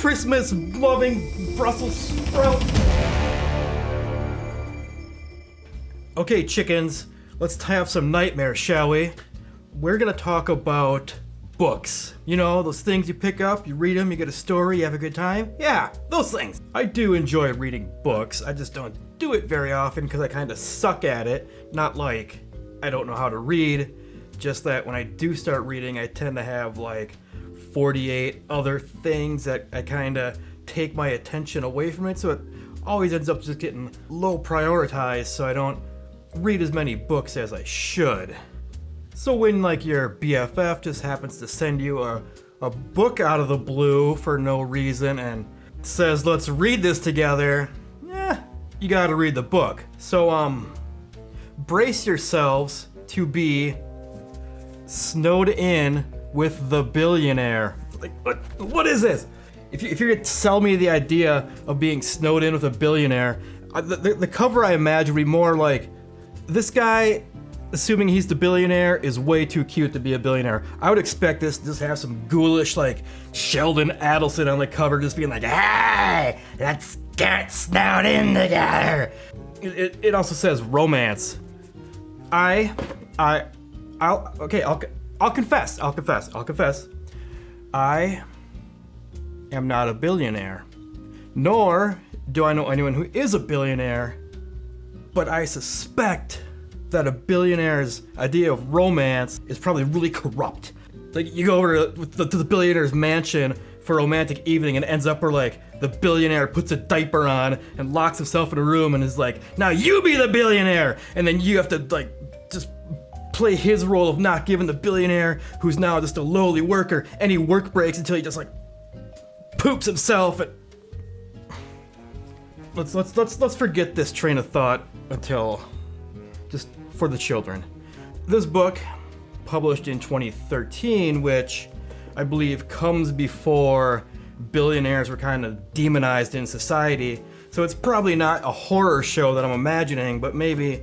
Christmas-loving Brussels sprout. Okay, chickens, let's have some nightmares, shall we? We're gonna talk about books. You know, those things you pick up, you read them, you get a story, you have a good time? Yeah, those things. I do enjoy reading books. I just don't do it very often because I kind of suck at it. Not like I don't know how to read, just that when I do start reading, I tend to have like 48 other things that I kind of take my attention away from it, so it always ends up just getting low prioritized, so I don't read as many books as I should. So when like your BFF just happens to send you a book out of the blue for no reason and says, let's read this together, you gotta read the book. So brace yourselves to be snowed in with the billionaire. Like, what is this? If you're gonna sell me the idea of being snowed in with a billionaire, the cover I imagine would be more like, this guy, assuming he's the billionaire, is way too cute to be a billionaire. I would expect this to just have some ghoulish, like, Sheldon Adelson on the cover just being like, hey, let's get snowed in together. It also says romance. I'll confess. I am not a billionaire. Nor do I know anyone who is a billionaire. But I suspect that a billionaire's idea of romance is probably really corrupt. Like, you go over to the billionaire's mansion for a romantic evening and it ends up where, like, the billionaire puts a diaper on and locks himself in a room and is like, now you be the billionaire! And then you have to, like, just play his role of not giving the billionaire, who's now just a lowly worker, any work breaks until he just, like, poops himself. And let's forget this train of thought until just for the children. This book, published in 2013, which I believe comes before billionaires were kind of demonized in society, so it's probably not a horror show that I'm imagining, but maybe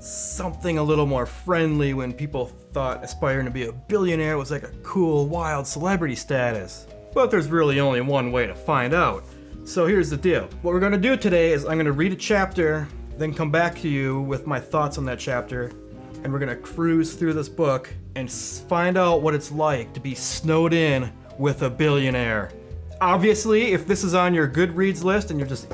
something a little more friendly when people thought aspiring to be a billionaire was like a cool, wild celebrity status. But there's really only one way to find out. So here's the deal. What we're gonna do today is I'm gonna read a chapter, then come back to you with my thoughts on that chapter, and we're gonna cruise through this book and find out what it's like to be snowed in with a billionaire. Obviously, if this is on your Goodreads list and you're just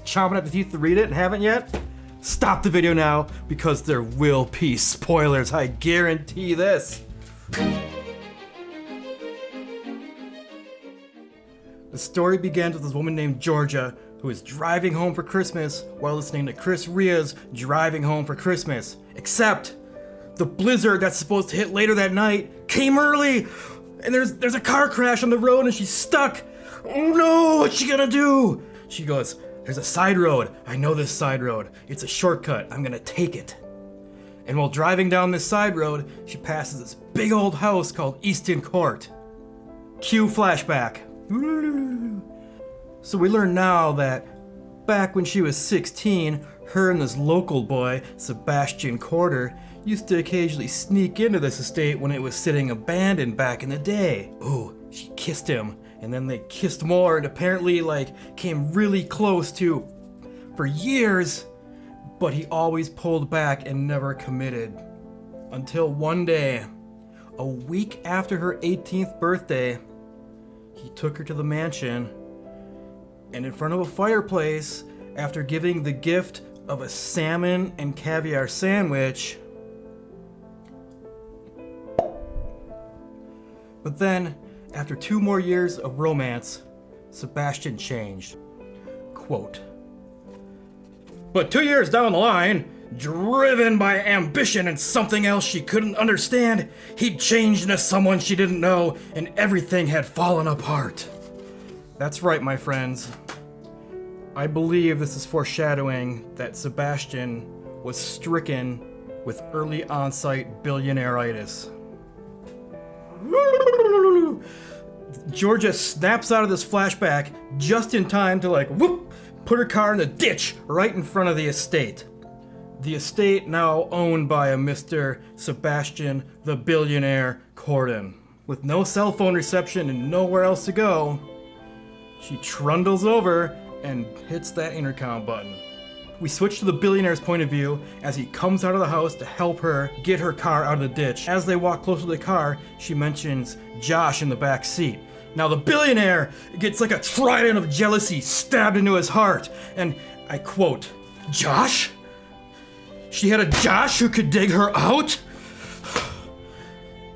chomping at the teeth to read it and haven't yet, stop the video now, because there will be spoilers, I guarantee this. The story begins with this woman named Georgia who is driving home for Christmas while listening to Chris Ria's Driving Home for Christmas. Except the blizzard that's supposed to hit later that night came early, and there's a car crash on the road and she's stuck. Oh no, what's she gonna do? She goes, there's a side road. I know this side road. It's a shortcut. I'm gonna take it. And while driving down this side road, she passes this big old house called Easton Court. Cue flashback. So we learn now that back when she was 16, her and this local boy, Sebastian Corder, used to occasionally sneak into this estate when it was sitting abandoned back in the day. Oh, she kissed him, and then they kissed more and apparently, like, came really close to for years, but he always pulled back and never committed. Until one day, a week after her 18th birthday, he took her to the mansion, and in front of a fireplace, after giving the gift of a salmon and caviar sandwich. But then, after 2 more years of romance, Sebastian changed. Quote, but 2 years down the line, driven by ambition and something else she couldn't understand, he'd changed into someone she didn't know, and everything had fallen apart. That's right, my friends. I believe this is foreshadowing that Sebastian was stricken with early onset billionaireitis. Georgia snaps out of this flashback just in time to, like, whoop, put her car in the ditch right in front of the estate. The estate now owned by a Mr. Sebastian the Billionaire Corden. With no cell phone reception and nowhere else to go, She trundles over and hits that intercom button. We switch to the billionaire's point of view as he comes out of the house to help her get her car out of the ditch. As they walk closer to the car, she mentions Josh in the back seat. Now the billionaire gets like a trident of jealousy stabbed into his heart, and I quote, "Josh? She had a Josh who could dig her out?"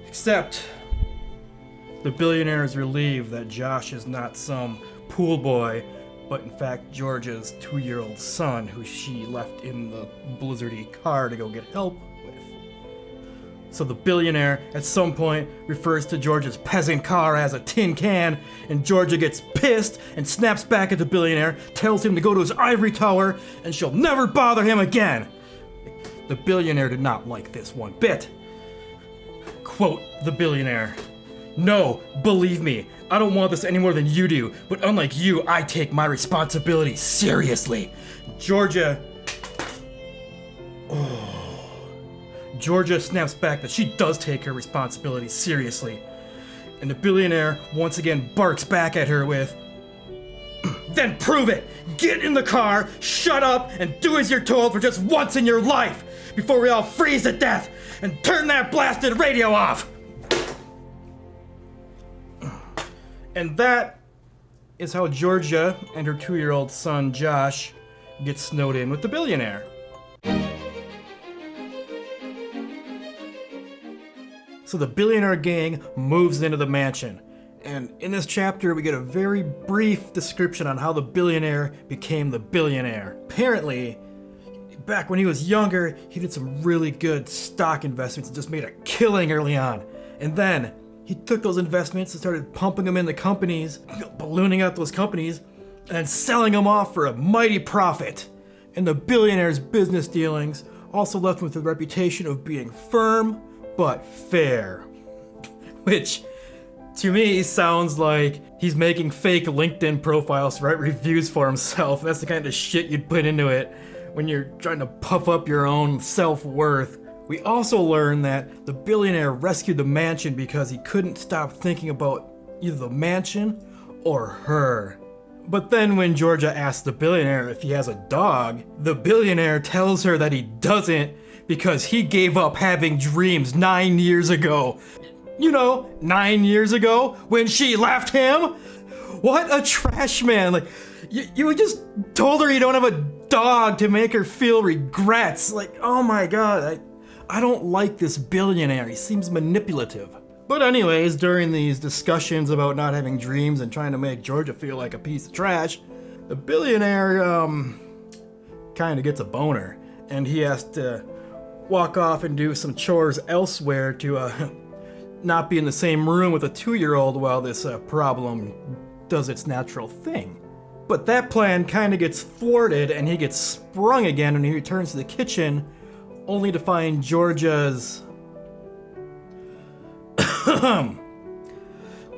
Except the billionaire is relieved that Josh is not some pool boy, but in fact Georgia's 2-year-old son who she left in the blizzardy car to go get help with. So the billionaire at some point refers to Georgia's peasant car as a tin can, and Georgia gets pissed and snaps back at the billionaire, tells him to go to his ivory tower and she'll never bother him again. The billionaire did not like this one bit. Quote the billionaire, "No, believe me, I don't want this any more than you do, but unlike you, I take my responsibility seriously." Georgia snaps back that she does take her responsibility seriously. And the billionaire once again barks back at her with, "Then prove it! Get in the car, shut up, and do as you're told for just once in your life, before we all freeze to death, and turn that blasted radio off!" And that is how Georgia and her 2-year-old son Josh get snowed in with the billionaire. So the billionaire gang moves into the mansion. And in this chapter, we get a very brief description on how the billionaire became the billionaire. Apparently, back when he was younger, he did some really good stock investments and just made a killing early on. And then he took those investments and started pumping them into companies, ballooning out those companies, and then selling them off for a mighty profit. And the billionaire's business dealings also left him with a reputation of being firm but fair. Which, to me, sounds like he's making fake LinkedIn profiles to write reviews for himself. That's the kind of shit you'd put into it when you're trying to puff up your own self-worth. We also learn that the billionaire rescued the mansion because he couldn't stop thinking about either the mansion or her. But then when Georgia asks the billionaire if he has a dog, the billionaire tells her that he doesn't because he gave up having dreams 9 years ago. 9 years ago when she left him? What a trash man. Like, you just told her you don't have a dog to make her feel regrets. Like, oh my god, I don't like this billionaire. He seems manipulative. But anyways, during these discussions about not having dreams and trying to make Georgia feel like a piece of trash, the billionaire, kind of gets a boner. And he has to walk off and do some chores elsewhere to, not be in the same room with a 2-year-old while this, problem does its natural thing. But that plan kind of gets thwarted and he gets sprung again when he returns to the kitchen, only to find Georgia's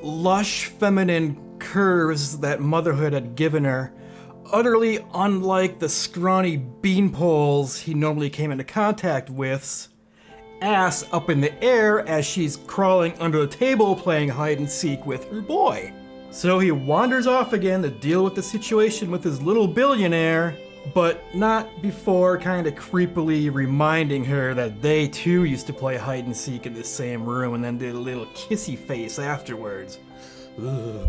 lush feminine curves that motherhood had given her, utterly unlike the scrawny beanpoles he normally came into contact with, ass up in the air as she's crawling under the table playing hide and seek with her boy. So he wanders off again to deal with the situation with his little billionaire, but not before kind of creepily reminding her that they too used to play hide and seek in the same room and then did a little kissy face afterwards. Ugh.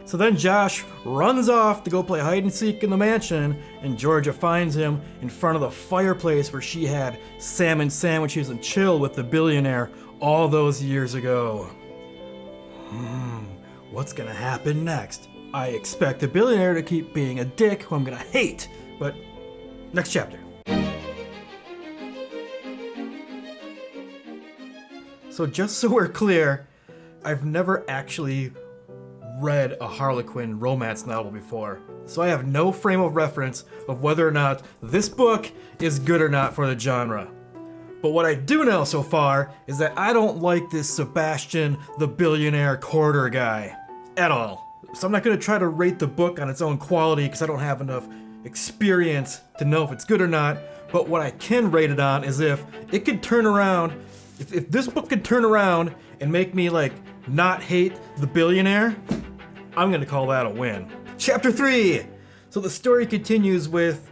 So then Josh runs off to go play hide and seek in the mansion, and Georgia finds him in front of the fireplace where she had salmon sandwiches and chill with the billionaire all those years ago. What's gonna happen next? I expect the billionaire to keep being a dick who I'm gonna hate, but next chapter. So just so we're clear, I've never actually read a Harlequin romance novel before, so I have no frame of reference of whether or not this book is good or not for the genre. But what I do know so far is that I don't like this Sebastian the billionaire quarter guy at all. So I'm not going to try to rate the book on its own quality because I don't have enough experience to know if it's good or not, but what I can rate it on is if it could turn around, if this book could turn around and make me like not hate the billionaire, I'm gonna call that a win. Chapter 3! So the story continues with,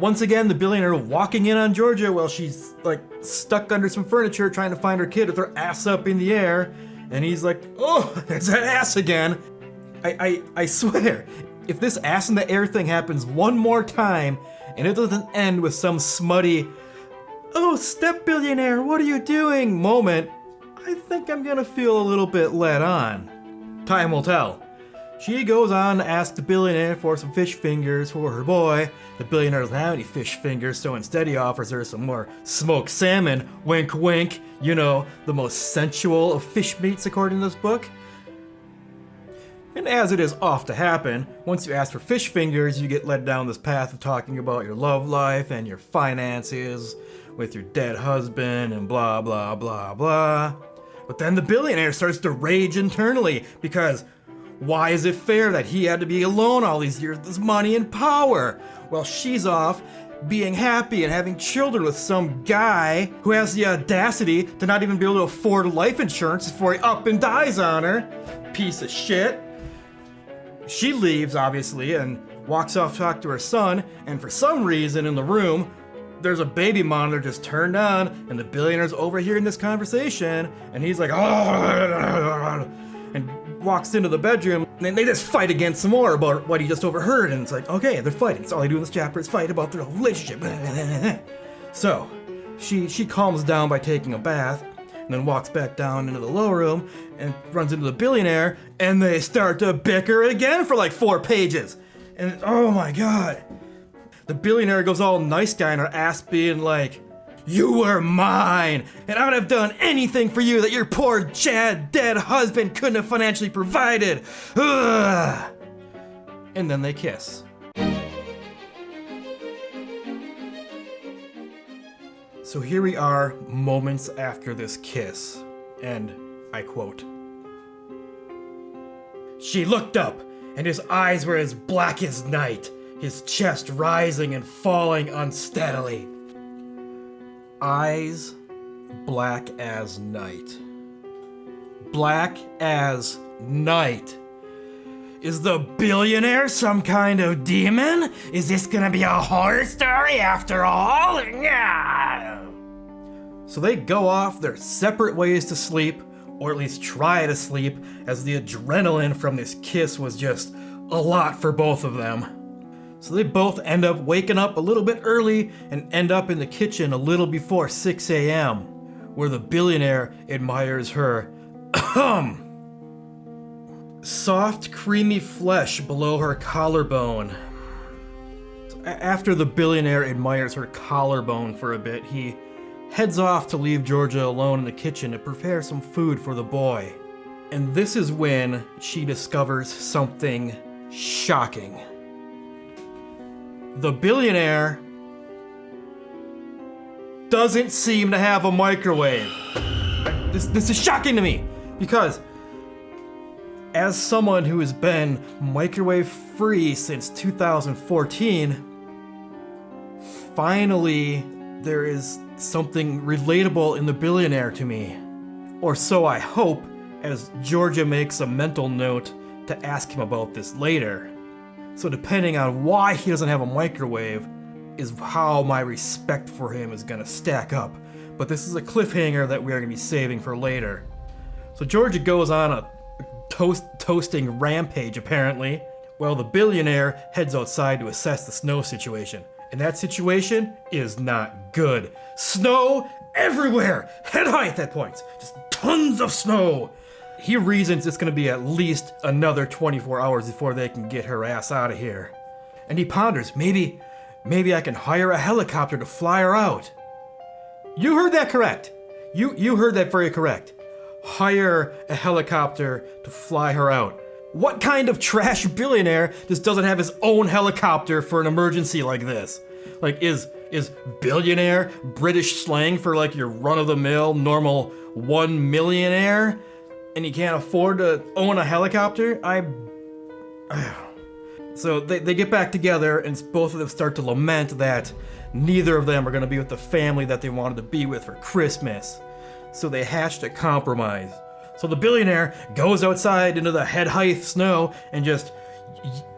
once again, the billionaire walking in on Georgia while she's like stuck under some furniture trying to find her kid with her ass up in the air. And he's like, oh, there's that ass again. I swear, if this ass in the air thing happens one more time and it doesn't end with some smutty, oh, step billionaire, what are you doing moment, I think I'm gonna feel a little bit let on. Time will tell. She goes on to ask the billionaire for some fish fingers for her boy. The billionaire doesn't have any fish fingers, so instead he offers her some more smoked salmon, wink wink, you know, the most sensual of fish meats according to this book. And as it is oft to happen, once you ask for fish fingers, you get led down this path of talking about your love life and your finances with your dead husband and blah blah blah blah. But then the billionaire starts to rage internally because why is it fair that he had to be alone all these years with this money and power? Well, she's off being happy and having children with some guy who has the audacity to not even be able to afford life insurance before he up and dies on her. Piece of shit. She leaves, obviously, and walks off to talk to her son, and for some reason in the room, there's a baby monitor just turned on, and the billionaire's overhearing this conversation, and he's like, oh, and walks into the bedroom, and they just fight again some more about what he just overheard, and it's like, okay, they're fighting. It's all they do in this chapter is fight about their relationship. So, she calms down by taking a bath, and then walks back down into the lower room, and runs into the billionaire, and they start to bicker again for like 4 pages. And oh my god. The billionaire goes all nice guy on her ass being like, you were mine, and I would have done anything for you that your poor dead husband couldn't have financially provided. Ugh. And then they kiss. So here we are, moments after this kiss, and I quote, she looked up, and his eyes were as black as night, his chest rising and falling unsteadily. Eyes black as night. Black as night. Is the billionaire some kind of demon? Is this gonna be a horror story after all? Yeah. So they go off their separate ways to sleep, or at least try to sleep, as the adrenaline from this kiss was just a lot for both of them. So they both end up waking up a little bit early and end up in the kitchen a little before 6 a.m., where the billionaire admires her soft, creamy flesh below her collarbone. So after the billionaire admires her collarbone for a bit, he heads off to leave Georgia alone in the kitchen to prepare some food for the boy. And this is when she discovers something shocking. The billionaire doesn't seem to have a microwave. This is shocking to me, because as someone who has been microwave free since 2014, finally there is something relatable in the billionaire to me. Or so I hope, as Georgia makes a mental note to ask him about this later. So depending on why he doesn't have a microwave is how my respect for him is gonna stack up. But this is a cliffhanger that we are gonna be saving for later. So Georgia goes on a toasting rampage apparently, while the billionaire heads outside to assess the snow situation. And that situation is not good. Snow everywhere! Head height at points. Just tons of snow! He reasons it's gonna be at least another 24 hours before they can get her ass out of here. And he ponders, maybe I can hire a helicopter to fly her out. You heard that correct. You heard that very correct. Hire a helicopter to fly her out. What kind of trash billionaire just doesn't have his own helicopter for an emergency like this? Like, is billionaire British slang for like your run-of-the-mill normal 1 millionaire? And you can't afford to own a helicopter? So they get back together, and both of them start to lament that neither of them are going to be with the family that they wanted to be with for Christmas. So they hatched a compromise. So the billionaire goes outside into the head-height snow and just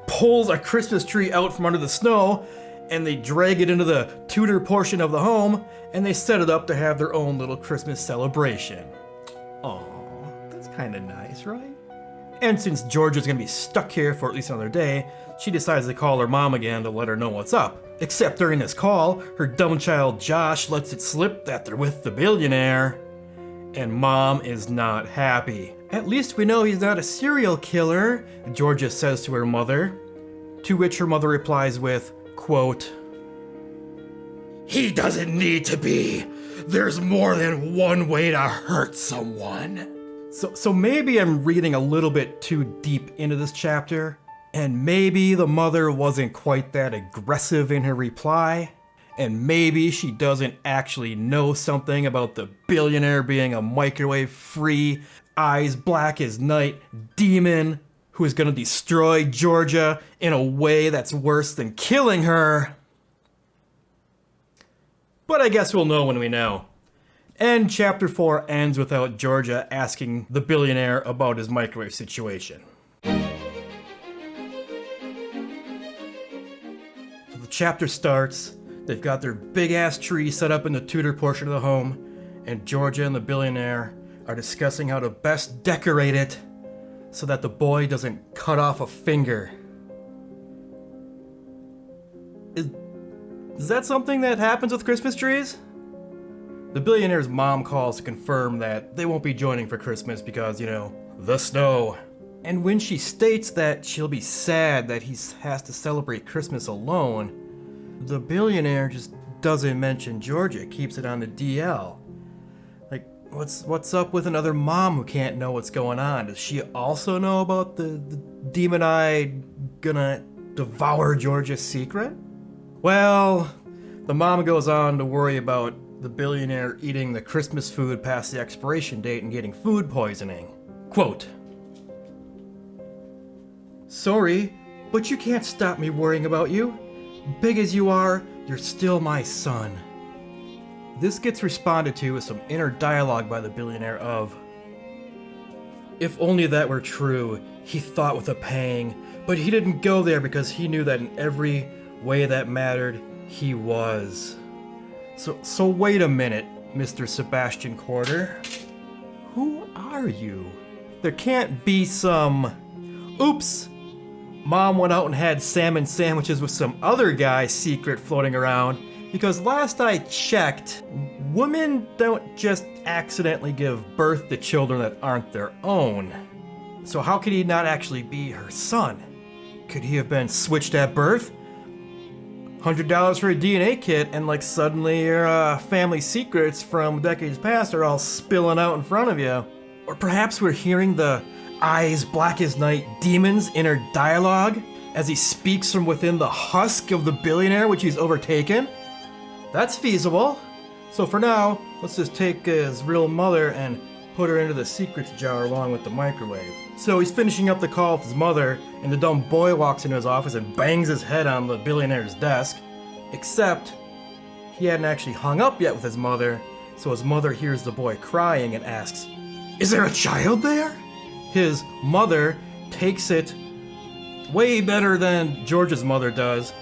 pulls a Christmas tree out from under the snow, and they drag it into the Tudor portion of the home, and they set it up to have their own little Christmas celebration. Aw, that's kind of nice, right? And since Georgia's gonna be stuck here for at least another day, she decides to call her mom again to let her know what's up. Except during this call, her dumb child Josh lets it slip that they're with the billionaire, and Mom is not happy. At least we know he's not a serial killer, Georgia says to her mother, to which her mother replies with, quote, "He doesn't need to be. There's more than one way to hurt someone." So maybe I'm reading a little bit too deep into this chapter, and maybe the mother wasn't quite that aggressive in her reply, and maybe she doesn't actually know something about the billionaire being a microwave-free, eyes black as night demon who is gonna destroy Georgia in a way that's worse than killing her. But I guess we'll know when we know. And chapter 4 ends without Georgia asking the billionaire about his microwave situation. So the chapter starts, they've got their big ass tree set up in the Tudor portion of the home, and Georgia and the billionaire are discussing how to best decorate it so that the boy doesn't cut off a finger. Is that something that happens with Christmas trees? The billionaire's mom calls to confirm that they won't be joining for Christmas because, the snow. And when she states that she'll be sad that he has to celebrate Christmas alone, the billionaire just doesn't mention Georgia, keeps it on the DL. Like, what's up with another mom who can't know what's going on? Does she also know about the demon-eyed gonna devour Georgia's secret? Well, the mom goes on to worry about the billionaire eating the Christmas food past the expiration date and getting food poisoning. Quote, "Sorry, but you can't stop me worrying about you. Big as you are, you're still my son." This gets responded to with some inner dialogue by the billionaire of, "If only that were true," he thought with a pang, but he didn't go there because he knew that in every way that mattered, he was. So wait a minute, Mr. Sebastian Quarter. Who are you? There can't be some, oops, Mom went out and had salmon sandwiches with some other guy secret floating around, because last I checked, women don't just accidentally give birth to children that aren't their own. So how could he not actually be her son? Could he have been switched at birth? $100 for a DNA kit, and suddenly your family secrets from decades past are all spilling out in front of you. Or perhaps we're hearing the eyes black as night demon's inner dialogue as he speaks from within the husk of the billionaire which he's overtaken. That's feasible. So for now, let's just take his real mother and put her into the secrets jar along with the microwave. So he's finishing up the call with his mother, and the dumb boy walks into his office and bangs his head on the billionaire's desk. Except, he hadn't actually hung up yet with his mother, so his mother hears the boy crying and asks, "Is there a child there?" His mother takes it way better than George's mother does,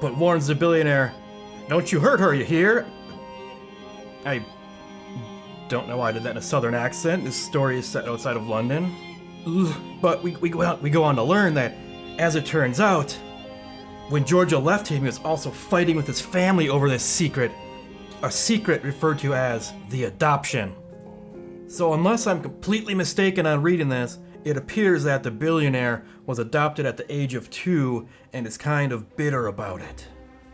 but warns the billionaire, "Don't you hurt her, you hear?" I don't know why I did that in a southern accent. This story is set outside of London. But we go on to learn that, as it turns out, when Georgia left him, he was also fighting with his family over this secret. A secret referred to as the adoption. So unless I'm completely mistaken on reading this, it appears that the billionaire was adopted at the age of 2 and is kind of bitter about it.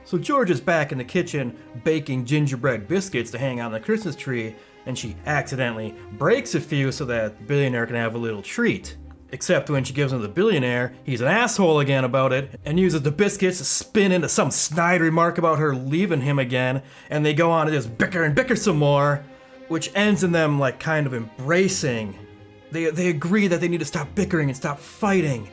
So George is back in the kitchen baking gingerbread biscuits to hang on the Christmas tree, and she accidentally breaks a few so that the billionaire can have a little treat. Except when she gives them to the billionaire, he's an asshole again about it, and uses the biscuits to spin into some snide remark about her leaving him again, and they go on to just bicker some more, which ends in them kind of embracing. They agree that they need to stop bickering and stop fighting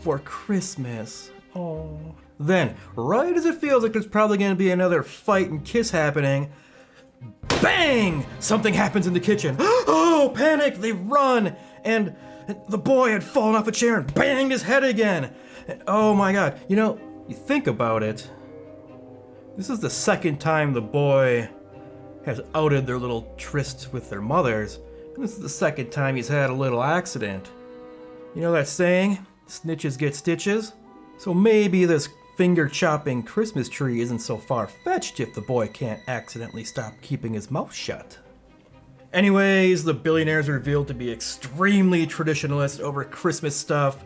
for Christmas. Oh. Then, right as it feels like there's probably going to be another fight and kiss happening, bang! Something happens in the kitchen. Oh, panic! They run! And the boy had fallen off a chair and banged his head again. And, oh my god. You know, you think about it. This is the second time the boy has outed their little tryst with their mothers. And this is the second time he's had a little accident. You know that saying? Snitches get stitches? So maybe this finger-chopping Christmas tree isn't so far-fetched if the boy can't accidentally stop keeping his mouth shut. Anyways, the billionaire is revealed to be extremely traditionalist over Christmas stuff,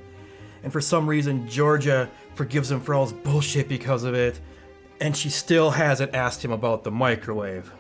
and for some reason Georgia forgives him for all his bullshit because of it, and she still hasn't asked him about the microwave.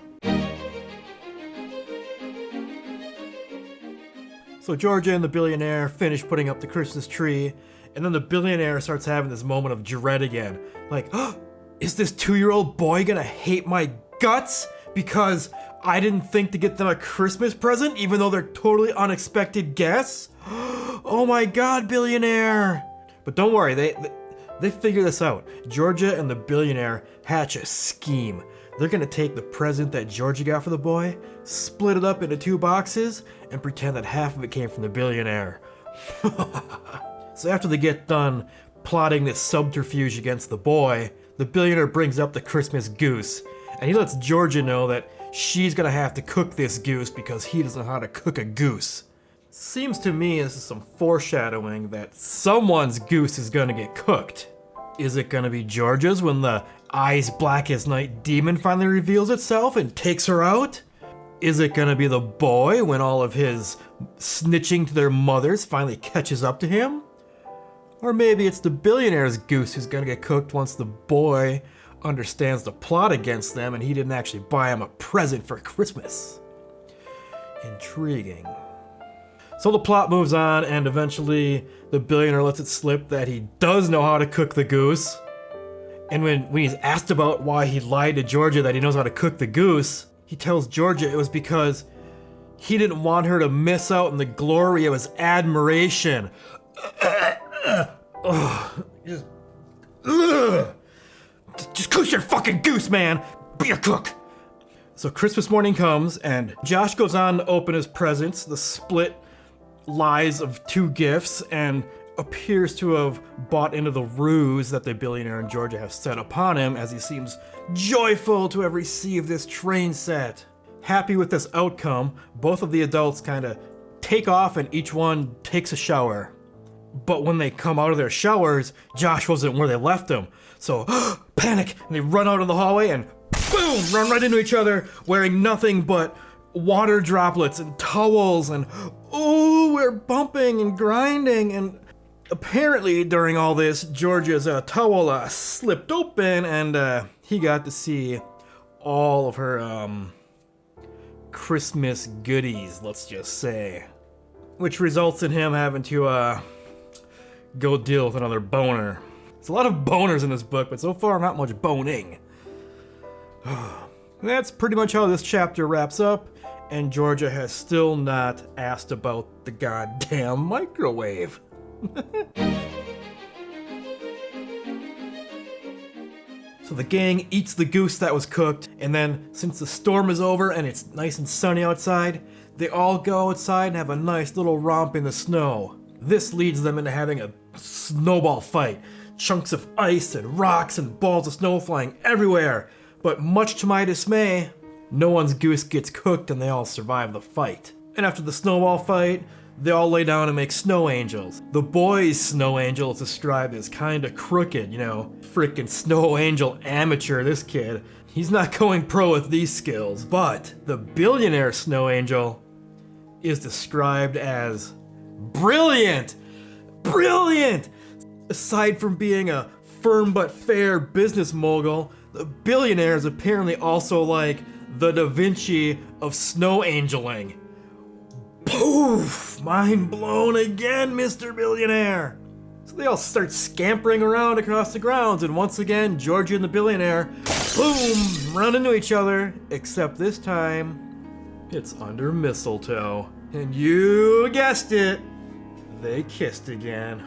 So Georgia and the billionaire finish putting up the Christmas tree, and then the billionaire starts having this moment of dread again. Like, oh, is this 2-year-old boy gonna hate my guts because I didn't think to get them a Christmas present even though they're totally unexpected guests? Oh my god, billionaire! But don't worry, they figure this out. Georgia and the billionaire hatch a scheme. They're gonna take the present that Georgia got for the boy, split it up into 2 boxes, and pretend that half of it came from the billionaire. So after they get done plotting this subterfuge against the boy, the billionaire brings up the Christmas goose, and he lets Georgia know that she's gonna have to cook this goose because he doesn't know how to cook a goose. Seems to me this is some foreshadowing that someone's goose is gonna get cooked. Is it gonna be Georgia's when the eyes black as night demon finally reveals itself and takes her out? Is it gonna be the boy when all of his snitching to their mothers finally catches up to him? Or maybe it's the billionaire's goose who's gonna get cooked once the boy understands the plot against them and he didn't actually buy him a present for Christmas. Intriguing. So the plot moves on, and eventually the billionaire lets it slip that he does know how to cook the goose. And when he's asked about why he lied to Georgia that he knows how to cook the goose, he tells Georgia it was because he didn't want her to miss out on the glory of his admiration. Just cook your fucking goose, man! Be a cook! So Christmas morning comes, and Josh goes on to open his presents, the split lies of 2 gifts, and appears to have bought into the ruse that the billionaire and Georgia have set upon him, as he seems joyful to have received this train set. Happy with this outcome, both of the adults kind of take off and each one takes a shower. But when they come out of their showers, Josh wasn't where they left him. So, panic, and they run out of the hallway and boom, run right into each other, wearing nothing but water droplets and towels, and oh, we're bumping and grinding. And apparently during all this, Georgia's towel slipped open, and he got to see all of her Christmas goodies, let's just say. Which results in him having to go deal with another boner. There's a lot of boners in this book, but so far not much boning. That's pretty much how this chapter wraps up, and Georgia has still not asked about the goddamn microwave. So the gang eats the goose that was cooked, and then since the storm is over and it's nice and sunny outside, they all go outside and have a nice little romp in the snow. This leads them into having a snowball fight. Chunks of ice and rocks and balls of snow flying everywhere. But much to my dismay, no one's goose gets cooked and they all survive the fight. And after the snowball fight, they all lay down and make snow angels. The boy's snow angel is described as kinda crooked, you know, frickin' snow angel amateur, this kid. He's not going pro with these skills. But the billionaire snow angel is described as brilliant! Brilliant! Aside from being a firm but fair business mogul, the billionaire is apparently also like the Da Vinci of snow angeling. Poof! Mind blown again, Mr. Billionaire! So they all start scampering around across the grounds, and once again, Georgia and the billionaire, boom, run into each other, except this time, it's under mistletoe. And you guessed it, they kissed again.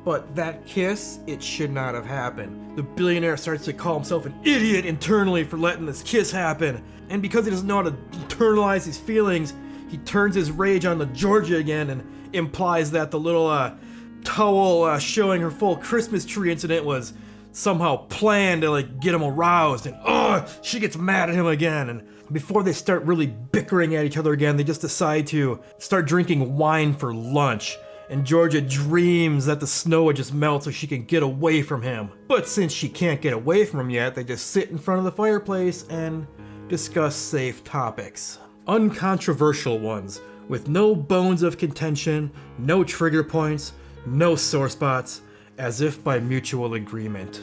But that kiss, it should not have happened. The billionaire starts to call himself an idiot internally for letting this kiss happen. And because he doesn't know how to internalize his feelings, he turns his rage on to Georgia again and implies that the little towel showing her full Christmas tree incident was somehow planned to like get him aroused. And she gets mad at him again. And before they start really bickering at each other again, they just decide to start drinking wine for lunch. And Georgia dreams that the snow would just melt so she can get away from him. But since she can't get away from him yet, they just sit in front of the fireplace and discuss safe topics. Uncontroversial ones, with no bones of contention, no trigger points, no sore spots, as if by mutual agreement.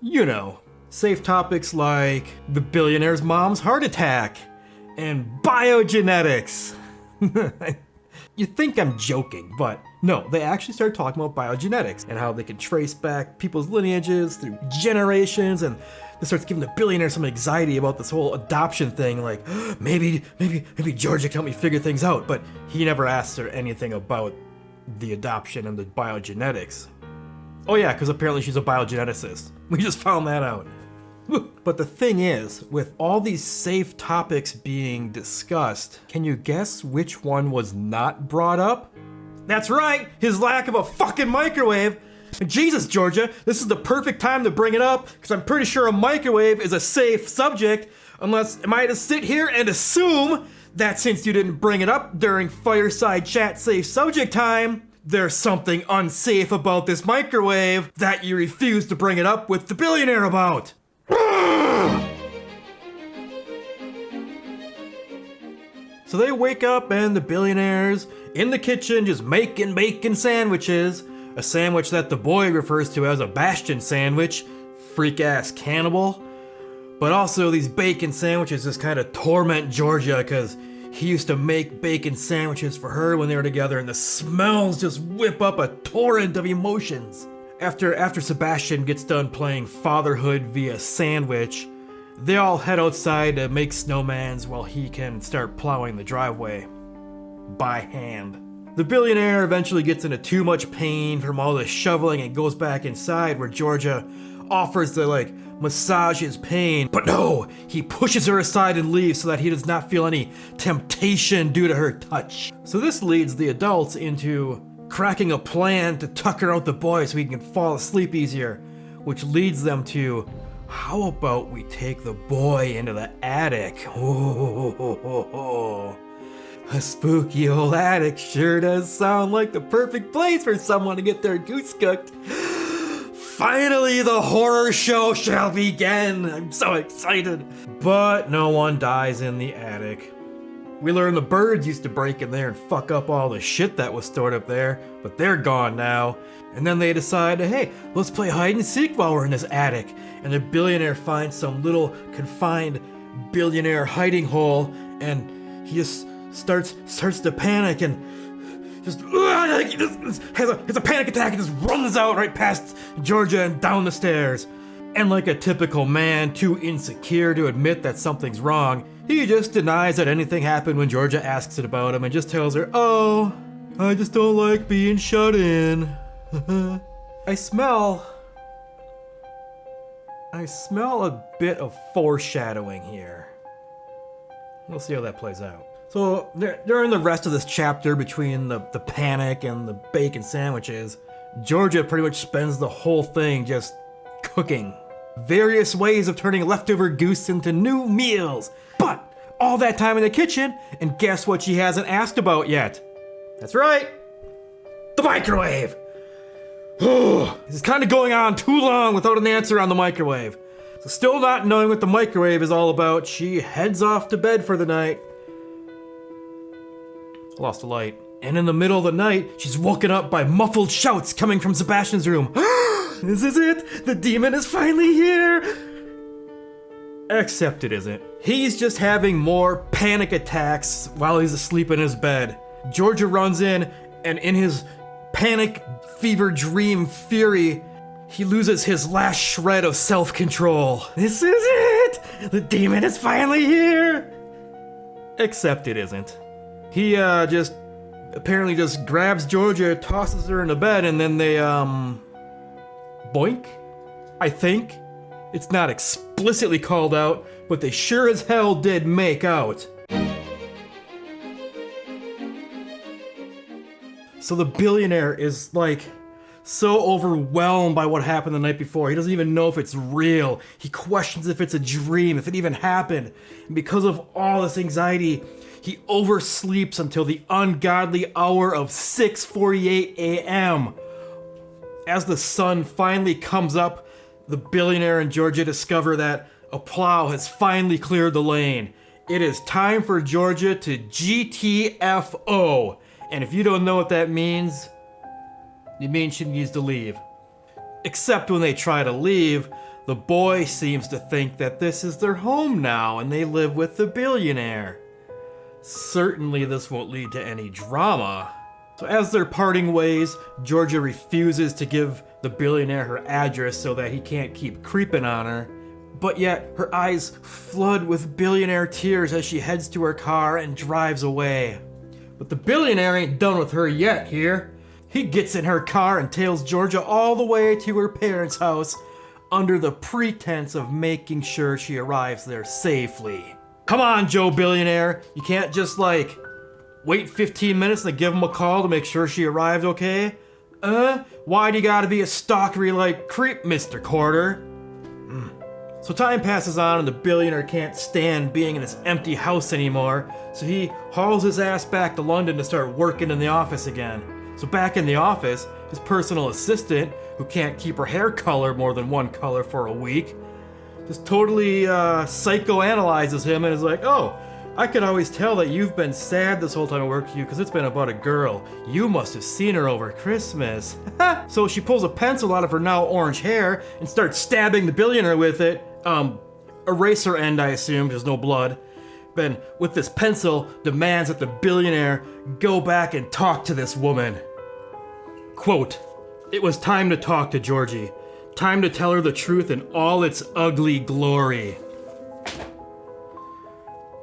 You know, safe topics like the billionaire's mom's heart attack and biogenetics. You think I'm joking, but no, they actually start talking about biogenetics and how they can trace back people's lineages through generations, and this starts giving the billionaire some anxiety about this whole adoption thing, like maybe Georgia can help me figure things out, but he never asks her anything about the adoption and the biogenetics. Oh yeah, because apparently she's a biogeneticist. We just found that out. But the thing is, with all these safe topics being discussed, can you guess which one was not brought up? That's right, his lack of a fucking microwave. And Jesus, Georgia, this is the perfect time to bring it up, because I'm pretty sure a microwave is a safe subject, unless am I to sit here and assume that since you didn't bring it up during fireside chat safe subject time, there's something unsafe about this microwave that you refuse to bring it up with the billionaire about. So they wake up and the billionaire's in the kitchen just making bacon sandwiches. A sandwich that the boy refers to as a bastion sandwich. Freak ass cannibal. But also these bacon sandwiches just kind of torment Georgia because he used to make bacon sandwiches for her when they were together, and the smells just whip up a torrent of emotions. After Sebastian gets done playing fatherhood via sandwich, they all head outside to make snowmans while he can start plowing the driveway by hand. The billionaire eventually gets into too much pain from all the shoveling and goes back inside, where Georgia offers to massage his pain, but no, he pushes her aside and leaves so that he does not feel any temptation due to her touch. So this leads the adults into cracking a plan to tucker out the boy so he can fall asleep easier, which leads them to, how about we take the boy into the attic? A spooky old attic sure does sound like the perfect place for someone to get their goose cooked. Finally, the horror show shall begin. I'm so excited. But no one dies in the attic. We learn the birds used to break in there and fuck up all the shit that was stored up there, but they're gone now. And then they decide, hey, let's play hide and seek while we're in this attic. And the billionaire finds some little confined billionaire hiding hole, and he just starts to panic and just has a panic attack and just runs out right past Georgia and down the stairs. And like a typical man too insecure to admit that something's wrong, he just denies that anything happened when Georgia asks it about him and just tells her, oh, I just don't like being shut in. I smell a bit of foreshadowing here. We'll see how that plays out. So during the rest of this chapter, between the panic and the bacon sandwiches, Georgia pretty much spends the whole thing just cooking various ways of turning leftover goose into new meals. But all that time in the kitchen, and guess what she hasn't asked about yet? That's right, the microwave. This is kind of going on too long without an answer on the microwave. So still not knowing what the microwave is all about, she heads off to bed for the night. Lost a light. And in the middle of the night, she's woken up by muffled shouts coming from Sebastian's room. This is it! The demon is finally here! Except it isn't. He's just having more panic attacks while he's asleep in his bed. Georgia runs in, and in his panic, fever dream fury, he loses his last shred of self-control. This is it! The demon is finally here! Except it isn't. He just apparently just grabs Georgia, tosses her into bed, and then they, boink? I think. It's not explicitly called out, but they sure as hell did make out. So the billionaire is like so overwhelmed by what happened the night before. He doesn't even know if it's real. He questions if it's a dream, if it even happened. And because of all this anxiety, he oversleeps until the ungodly hour of 6:48 a.m. As the sun finally comes up, the billionaire and Georgia discover that a plow has finally cleared the lane. It is time for Georgia to GTFO. And if you don't know what that means, it means she needs to leave. Except when they try to leave, the boy seems to think that this is their home now and they live with the billionaire. Certainly this won't lead to any drama. So as they're parting ways, Georgia refuses to give the billionaire her address so that he can't keep creeping on her. But yet, her eyes flood with billionaire tears as she heads to her car and drives away. But the billionaire ain't done with her yet here. He gets in her car and tails Georgia all the way to her parents' house under the pretense of making sure she arrives there safely. Come on, Joe Billionaire. You can't just wait 15 minutes and give him a call to make sure she arrived okay? Why do you gotta be a stalkery creep, Mr. Carter? So time passes on and the billionaire can't stand being in this empty house anymore, so he hauls his ass back to London to start working in the office again. So back in the office, his personal assistant, who can't keep her hair color more than one color for a week, just totally psychoanalyzes him and is like, oh, I could always tell that you've been sad this whole time I worked with you because it's been about a girl. You must have seen her over Christmas. So she pulls a pencil out of her now orange hair and starts stabbing the billionaire with it. Eraser end, I assume, there's no blood. Ben, with this pencil, demands that the billionaire go back and talk to this woman. Quote, "It was time to talk to Georgie. Time to tell her the truth in all its ugly glory."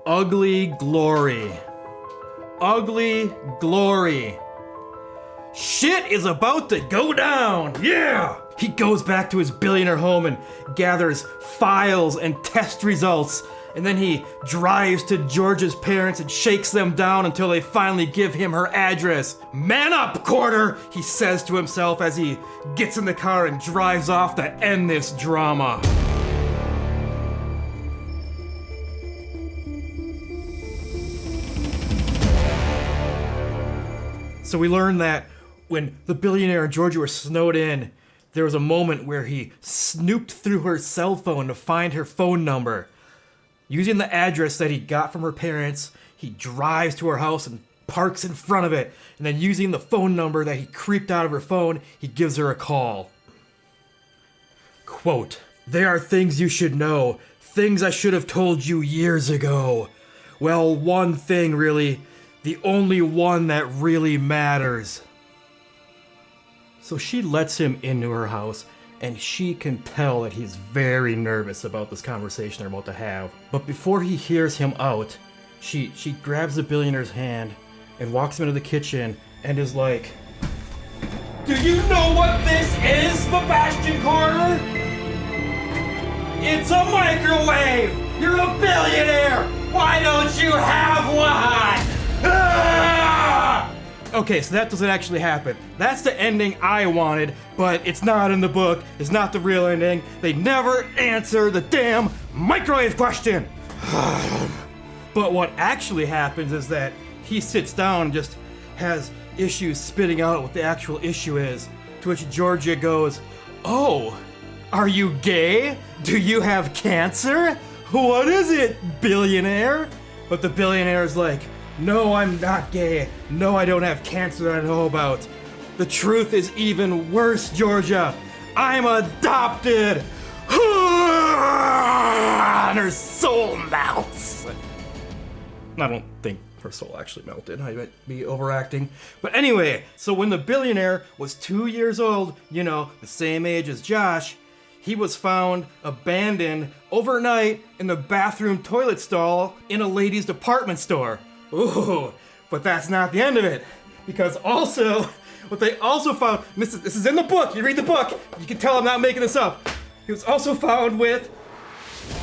Ugly glory. Ugly glory. Shit is about to go down! Yeah! He goes back to his billionaire home and gathers files and test results, and then he drives to Georgia's parents and shakes them down until they finally give him her address. Man up, Carter, he says to himself as he gets in the car and drives off to end this drama. So we learn that when the billionaire and Georgia were snowed in, there was a moment where he snooped through her cell phone to find her phone number. Using the address that he got from her parents, he drives to her house and parks in front of it. And then using the phone number that he creeped out of her phone, he gives her a call. Quote, "There are things you should know, things I should have told you years ago. Well, one thing really, the only one that really matters." So she lets him into her house, and she can tell that he's very nervous about this conversation they're about to have. But before he hears him out, she grabs the billionaire's hand and walks him into the kitchen and is like, "Do you know what this is, Sebastian Carter? It's a microwave! You're a billionaire! Why don't you have one?" Ah! Okay, so that doesn't actually happen. That's the ending I wanted, but it's not in the book. It's not the real ending. They never answer the damn microwave question. But what actually happens is that he sits down and just has issues spitting out what the actual issue is. To which Georgia goes, "Oh, are you gay? Do you have cancer? What is it, billionaire?" But the billionaire is like, "No, I'm not gay. No, I don't have cancer that I know about. The truth is even worse, Georgia. I'm adopted." And her soul melts. I don't think her soul actually melted. I might be overacting. But anyway, so when the billionaire was 2 years old, the same age as Josh, he was found abandoned overnight in the bathroom toilet stall in a ladies' department store. Ooh, but that's not the end of it. Because also, what they also found, and this is in the book, you read the book, you can tell I'm not making this up. He was also found with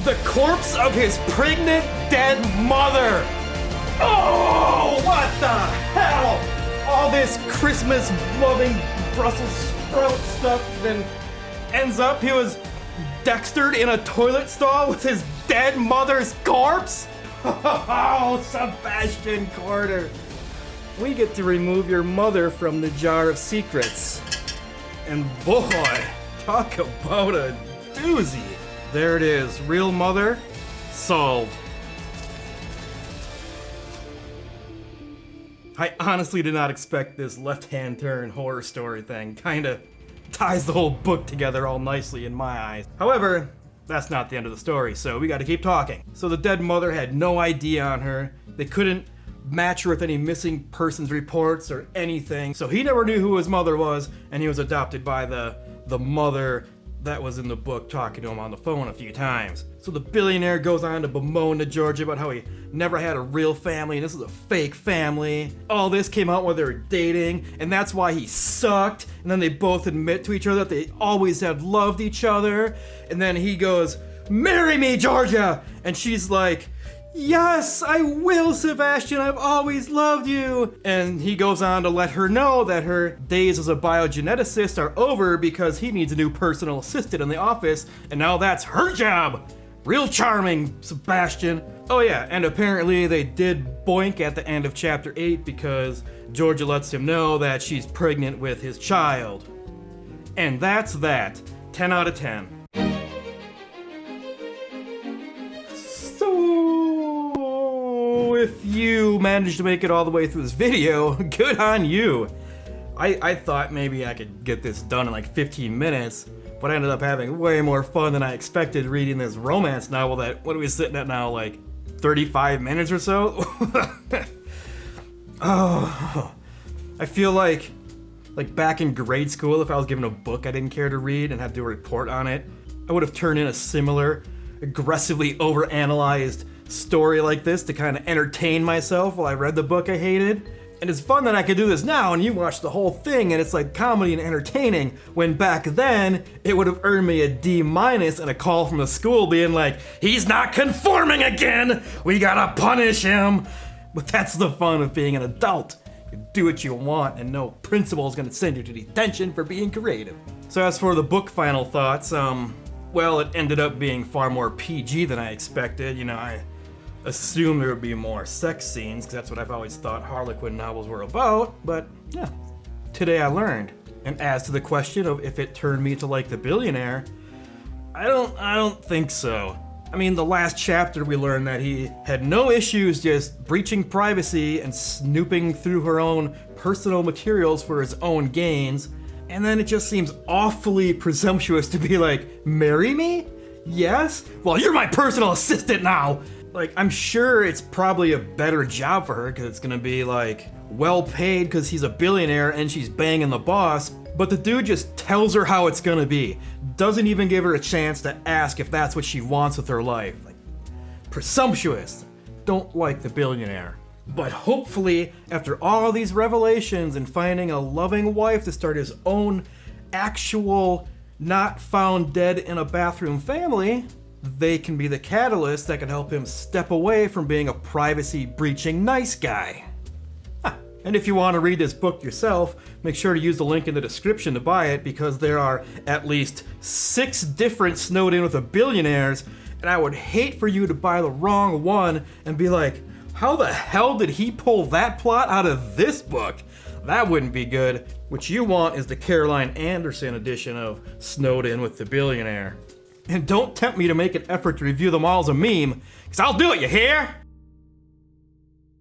the corpse of his pregnant, dead mother. Oh, what the hell? All this Christmas-loving Brussels sprout stuff, then ends up he was Dextered in a toilet stall with his dead mother's corpse? Oh, Sebastian Corder. We get to remove your mother from the jar of secrets. And boy, talk about a doozy. There it is, real mother, solved. I honestly did not expect this left-hand turn horror story thing. Kinda ties the whole book together all nicely in my eyes. However, that's not the end of the story, so we gotta keep talking. So the dead mother had no ID on her. They couldn't match her with any missing persons reports or anything. So he never knew who his mother was, and he was adopted by the mother that was in the book talking to him on the phone a few times. So the billionaire goes on to bemoan to Georgia about how he never had a real family and this is a fake family. All this came out while they were dating, and that's why he sucked. And then they both admit to each other that they always had loved each other. And then he goes, "Marry me, Georgia!" And she's like, "Yes, I will, Sebastian, I've always loved you." And he goes on to let her know that her days as a biogeneticist are over because he needs a new personal assistant in the office, and now that's her job. Real charming, Sebastian. Oh yeah, and apparently they did boink at the end of chapter 8 because Georgia lets him know that she's pregnant with his child. And that's that. 10 out of 10. So, if you managed to make it all the way through this video, good on you. I thought maybe I could get this done in like 15 minutes, but I ended up having way more fun than I expected reading this romance novel that, what are we sitting at now, like 35 minutes or so? Oh, I feel like back in grade school, if I was given a book I didn't care to read and had to do a report on it, I would have turned in a similar, aggressively overanalyzed story like this to kind of entertain myself while I read the book I hated. And it's fun that I could do this now and you watch the whole thing and it's like comedy and entertaining, when back then it would have earned me a D- and a call from the school being like, "He's not conforming again! We gotta punish him!" But that's the fun of being an adult. You do what you want and no principal is gonna send you to detention for being creative. So as for the book final thoughts, well, it ended up being far more PG than I expected. You know, I assumed there would be more sex scenes, because that's what I've always thought Harlequin novels were about, but yeah, today I learned. And as to the question of if it turned me to like The Billionaire, I don't think so. I mean, the last chapter we learned that he had no issues just breaching privacy and snooping through her own personal materials for his own gains, and then it just seems awfully presumptuous to be like, "Marry me? Yes? Well, you're my personal assistant now!" Like, I'm sure it's probably a better job for her because it's gonna be like well paid because he's a billionaire and she's banging the boss, but the dude just tells her how it's gonna be. Doesn't even give her a chance to ask if that's what she wants with her life. Like, presumptuous. Don't like The Billionaire. But hopefully, after all these revelations and finding a loving wife to start his own actual not found dead in a bathroom family, they can be the catalyst that can help him step away from being a privacy-breaching nice guy. And if you want to read this book yourself, make sure to use the link in the description to buy it, because there are at least 6 different Snowed In With The Billionaires, and I would hate for you to buy the wrong one and be like, how the hell did he pull that plot out of this book? That wouldn't be good. What you want is the Caroline Anderson edition of Snowed In With The Billionaire. And don't tempt me to make an effort to review them all as a meme, because I'll do it, you hear?